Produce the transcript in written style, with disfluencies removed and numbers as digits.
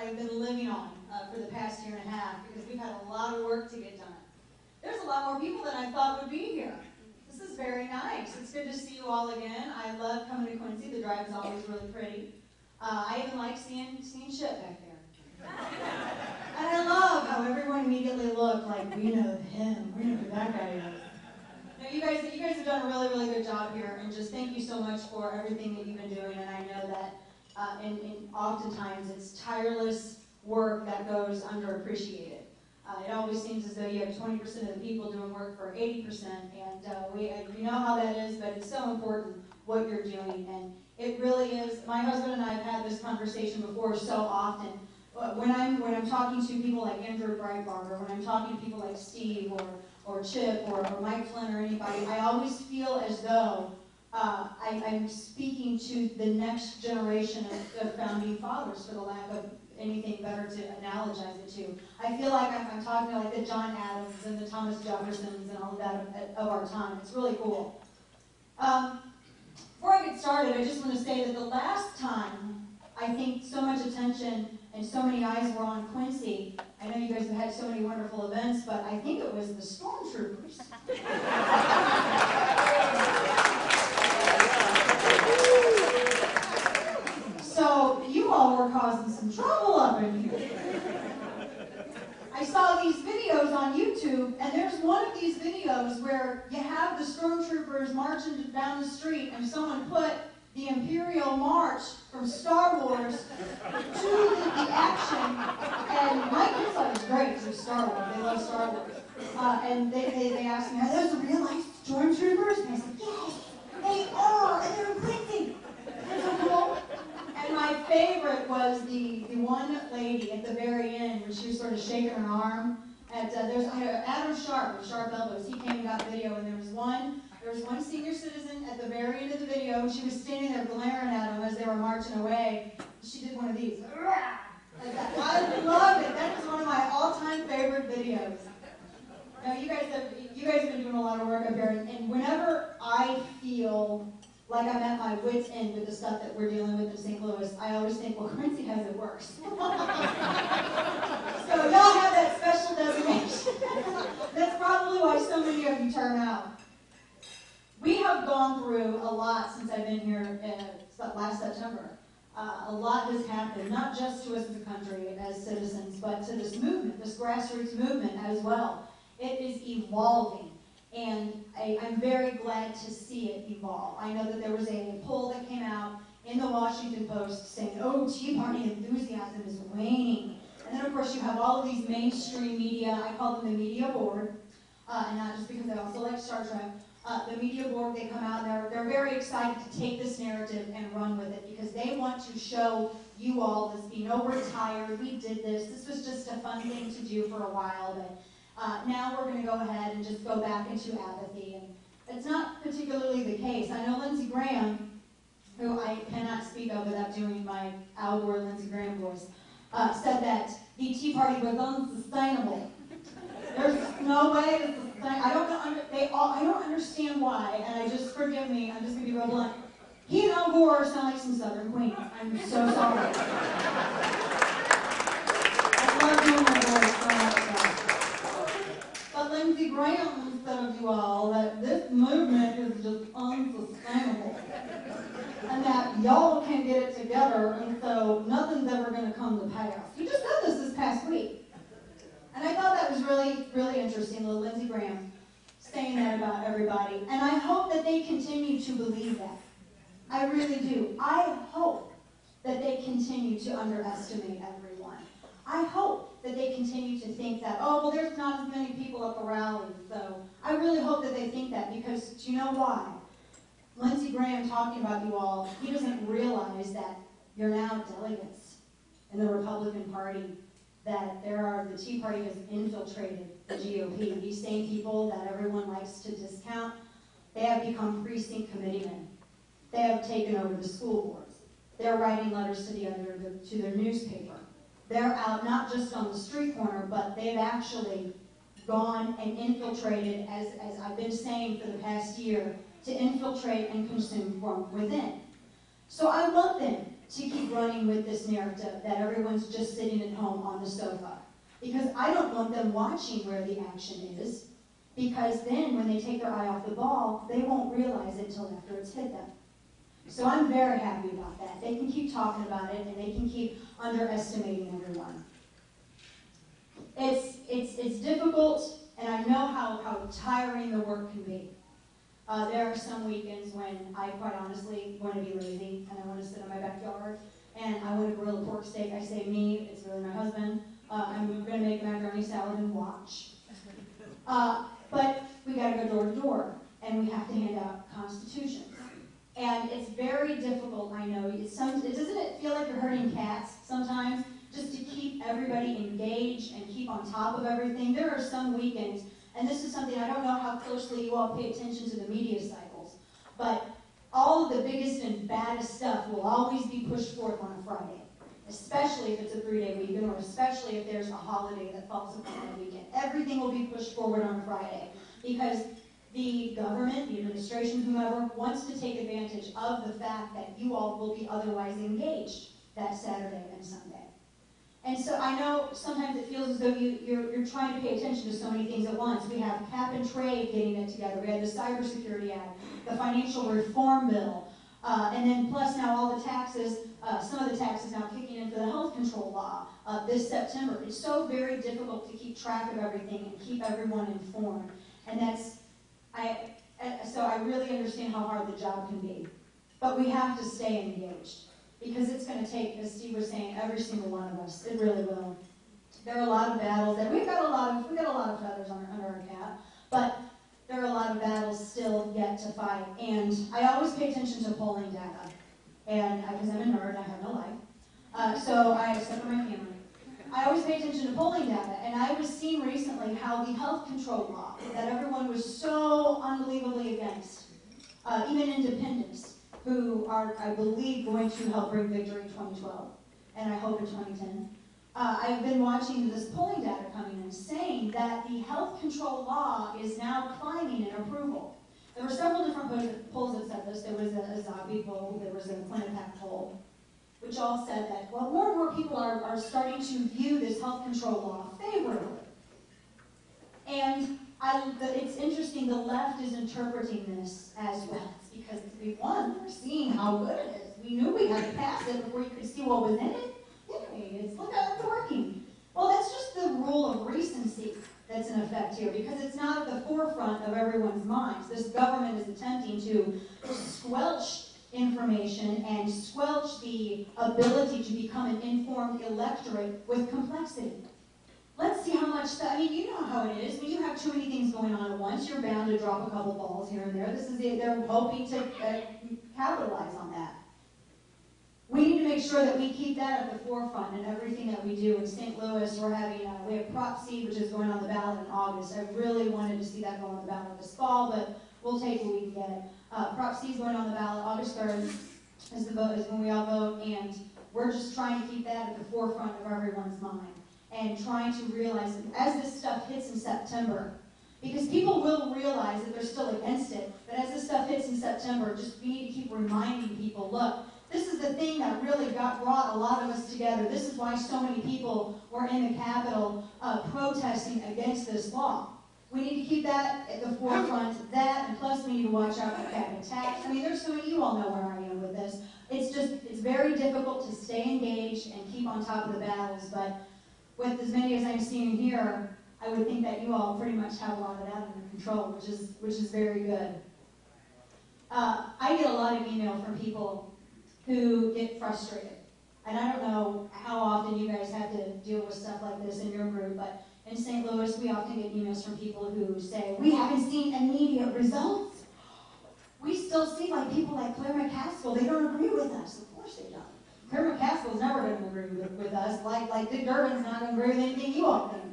I've been living on for the past year and a half, because we've had a lot of work to get done. There's a lot more people than I thought would be here. This is very nice. It's good to see you all again. I love coming to Quincy. The drive is always really pretty. I even like seeing Chip back there. And I love how everyone immediately looked like, we know him, we know who that guy is. Now, you guys have done a really, really good job here, and just thank you so much for everything that you've been doing. And I know that and oftentimes it's tireless work that goes underappreciated. It always seems as though you have 20% of the people doing work for 80%, and we know how that is, but it's so important what you're doing, and it really is. My husband and I have had this conversation before so often. When I'm talking to people like Andrew Breitbart, or when I'm talking to people like Steve, or Chip, or Mike Flynn, or anybody, I always feel as though I'm speaking to the next generation of founding fathers, for the lack of anything better to analogize it to. I feel like I'm talking to like the John Adams and the Thomas Jeffersons and all of that of our time. It's really cool. Before I get started, I just want to say that the last time I think so much attention and so many eyes were on Quincy, I know you guys have had so many wonderful events, but I think it was the stormtroopers. So you all were causing some trouble up in here. I saw these videos on YouTube, and there's one of these videos where you have the stormtroopers marching down the street, and someone put the Imperial March from Star Wars to the action, and my kids thought it was great because it's Star Wars. They love Star Wars. And they asked me, are those real-life stormtroopers? And I said, yes, they are, and they're Quincy. They're so cool. And my favorite was the one lady at the very end when she was sort of shaking her arm. There's Adam Sharp of Sharp Elbows. He came and got video, and there was one senior citizen at the very end of the video, and she was standing there glaring at him as they were marching away. She did one of these. Like that. I love it. That is one of my all-time favorite videos. Now, you guys have been doing a lot of work up here, and whenever I feel like I'm at my wit's end with the stuff that we're dealing with in St. Louis, I always think, well, Quincy has it worse. So y'all have that special designation. That's probably why so many of you turn out. We have gone through a lot since I've been here last September. A lot has happened, not just to us as a country, as citizens, but to this movement, this grassroots movement as well. It is evolving. And I'm very glad to see it evolve. I know that there was a poll that came out in the Washington Post saying, oh, Tea Party enthusiasm is waning. And then, of course, you have all of these mainstream media. I call them the media board, and not just because I also like Star Trek. The media board, they come out and they're very excited to take this narrative and run with it because they want to show you all this, we're tired, we did this. This was just a fun thing to do for a while, but now we're going to go ahead and just go back into apathy, and it's not particularly the case. I know Lindsey Graham, who I cannot speak of without doing my Al Gore Lindsey Graham voice, said that the Tea Party was unsustainable. There's no way to sustain. I don't understand why, and forgive me, I'm just going to be real blunt. He and Al Gore sound like some Southern queens. I'm so sorry. I love doing my voice so much. But Lindsey Graham said of you all that this movement is just unsustainable. And that y'all can't get it together, and so nothing's ever going to come to pass. He just said this past week. And I thought that was really, really interesting, little Lindsey Graham saying that about everybody. And I hope that they continue to believe that. I really do. I hope that they continue to underestimate everyone. I hope that they continue to think that, oh, well, there's not as many people at the rallies. So I really hope that they think that, because do you know why? Lindsey Graham talking about you all, he doesn't realize that you're now delegates in the Republican Party, that the Tea Party has infiltrated the GOP. These same people that everyone likes to discount, they have become precinct committeemen. They have taken over the school boards. They're writing letters to their newspaper. They're out not just on the street corner, but they've actually gone and infiltrated, as I've been saying for the past year, to infiltrate and consume from within. So I want them to keep running with this narrative that everyone's just sitting at home on the sofa. Because I don't want them watching where the action is, because then when they take their eye off the ball, they won't realize it until after it's hit them. So I'm very happy about that. They can keep talking about it, and they can keep underestimating everyone. It's difficult, and I know how tiring the work can be. There are some weekends when I quite honestly want to be lazy, and I want to sit in my backyard, and I want to grill a pork steak. I say me, it's really my husband. I'm going to make macaroni salad and watch. But we got to go door to door, and we have to hand out constitutions. And it's very difficult, I know. Doesn't it feel like you're herding cats sometimes? Just to keep everybody engaged and keep on top of everything. There are some weekends, and this is something I don't know how closely you all pay attention to the media cycles, but all of the biggest and baddest stuff will always be pushed forth on a Friday, especially if it's a 3-day weekend, or especially if there's a holiday that falls upon that weekend. Everything will be pushed forward on Friday because the government, the administration, whomever, wants to take advantage of the fact that you all will be otherwise engaged that Saturday and Sunday. And so I know sometimes it feels as though you're trying to pay attention to so many things at once. We have cap and trade getting it together. We have the Cybersecurity Act, the Financial Reform Bill, and then plus now all the taxes, some of the taxes now kicking in for the health control law this September. It's so very difficult to keep track of everything and keep everyone informed. And so I really understand how hard the job can be. But we have to stay engaged. Because it's going to take, as Steve was saying, every single one of us. It really will. There are a lot of battles that we've got a lot of feathers under our cap, but there are a lot of battles still yet to fight. And I always pay attention to polling data, and because I'm a nerd, I have no life. So except for my family, I always pay attention to polling data, and I was seeing recently how the health control law that everyone was so unbelievably against, even independents, who are, I believe, going to help bring victory in 2012, and I hope in 2010. I've been watching this polling data coming in saying that the health control law is now climbing in approval. There were several different polls that said this. There was a Zogby poll, there was a Clinipac poll, which all said that, well, more and more people are starting to view this health control law favorably. And it's interesting, the left is interpreting this as well. Because we're seeing how good it is. We knew we had to pass it before you could see what was in it. Anyway, look how it's working. Well, that's just the rule of recency that's in effect here, because it's not at the forefront of everyone's minds. This government is attempting to squelch information and squelch the ability to become an informed electorate with complexity. Let's see how much stuff, I mean, you know how it is. When you have too many things going on at once, you're bound to drop a couple balls here and there. They're hoping to capitalize on that. We need to make sure that we keep that at the forefront in everything that we do. In St. Louis, we have Prop C, which is going on the ballot in August. I really wanted to see that go on the ballot this fall, but we'll take what we can get. Prop C is going on the ballot August 3rd is when we all vote, and we're just trying to keep that at the forefront of everyone's mind. And trying to realize that as this stuff hits in September, because people will realize that they're still against it, but as this stuff hits in September, we need to keep reminding people, look, this is the thing that really brought a lot of us together. This is why so many people were in the Capitol protesting against this law. We need to keep that at the forefront, and plus we need to watch out for cabinet attacks. I mean, there's so many, you all know where I am with this. It's very difficult to stay engaged and keep on top of the battles, but with as many as I'm seeing here, I would think that you all pretty much have a lot of that under control, which is very good. I get a lot of email from people who get frustrated. And I don't know how often you guys have to deal with stuff like this in your group, but in St. Louis, we often get emails from people who say, we haven't seen immediate results. We still see people like Claire McCaskill, they don't agree with us. Of course they don't. Claire McCaskill's never going to agree with us, like Dick Durbin's not going to agree with anything you all think.